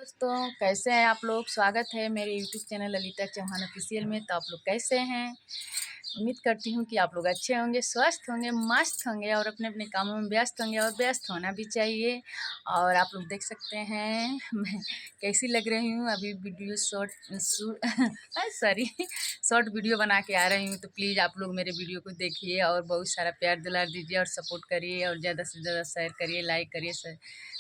दोस्तों, कैसे हैं आप लोग। स्वागत है मेरे YouTube channel Lalita Chauhan official में। तो आप लोग कैसे हैं। उम्मीद करती हूँ कि आप लोग अच्छे होंगे, स्वस्थ होंगे, मस्त होंगे और अपने अपने कामों में व्यस्त होंगे और व्यस्त होना भी चाहिए। और आप लोग देख सकते हैं मैं कैसी लग रही हूँ। अभी वीडियो सॉरी शॉर्ट वीडियो बना के आ रही हूँ। तो प्लीज़ आप लोग मेरे वीडियो को देखिए और बहुत सारा प्यार दुलार दीजिए और सपोर्ट करिए और ज़्यादा से ज़्यादा शेयर करिए, लाइक करिए,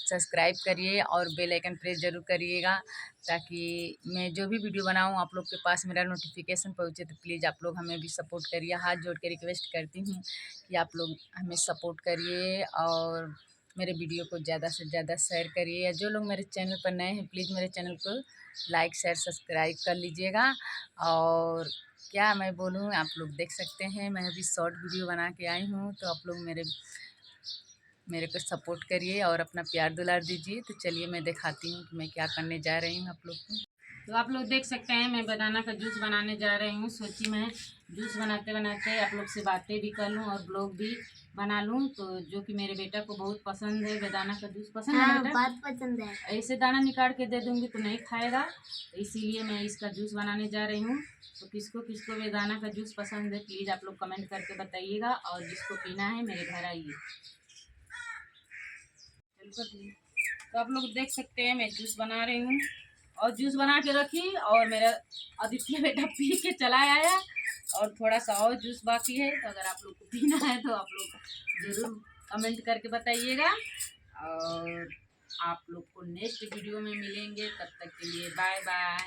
सब्सक्राइब करिए और बेल आइकन प्रेस ज़रूर करिएगा, ताकि मैं जो भी वीडियो बनाऊँ आप लोग के पास मेरा नोटिफिकेशन पहुँचे। तो प्लीज़ आप लोग हमें भी सपोर्ट करिए। हाथ जोड़ के रिक्वेस्ट करती हूँ कि आप लोग हमें सपोर्ट करिए और मेरे वीडियो को ज़्यादा से ज़्यादा शेयर करिए। या जो लोग मेरे चैनल पर नए हैं प्लीज़ मेरे चैनल को लाइक शेयर सब्सक्राइब कर लीजिएगा। और क्या मैं बोलूँ, आप लोग देख सकते हैं मैं अभी शॉर्ट वीडियो बना के आई हूँ। तो आप लोग मेरे मेरे को सपोर्ट करिए और अपना प्यार दुलार दीजिए। तो चलिए मैं दिखाती हूँ कि मैं क्या करने जा रही हूँ आप लोग को। तो आप लोग देख सकते हैं मैं बनाना का जूस बनाने जा रही हूँ। सोची मैं जूस बनाते बनाते आप लोग से बातें भी कर लूँ और ब्लॉग भी बना लूँ। तो जो कि मेरे बेटा को बहुत पसंद है, बेदाना का जूस पसंद है ना बेटा? बहुत पसंद है। ऐसे दाना निकाल के दे दूँगी तो नहीं खाएगा, तो इसीलिए मैं इसका जूस बनाने जा रही हूँ। तो किसको किसको बेदाना का जूस पसंद है प्लीज़ आप लोग कमेंट करके बताइएगा, और जिसको पीना है मेरे घर आइए। तो आप लोग देख सकते हैं मैं जूस बना रही हूँ और जूस बना के रखी, और मेरा आदित्य बेटा पी के चला आया और थोड़ा सा और जूस बाकी है। तो अगर आप लोग को पीना है तो आप लोग ज़रूर कमेंट करके बताइएगा। और आप लोग को नेक्स्ट वीडियो में मिलेंगे, तब तक के लिए बाय बाय।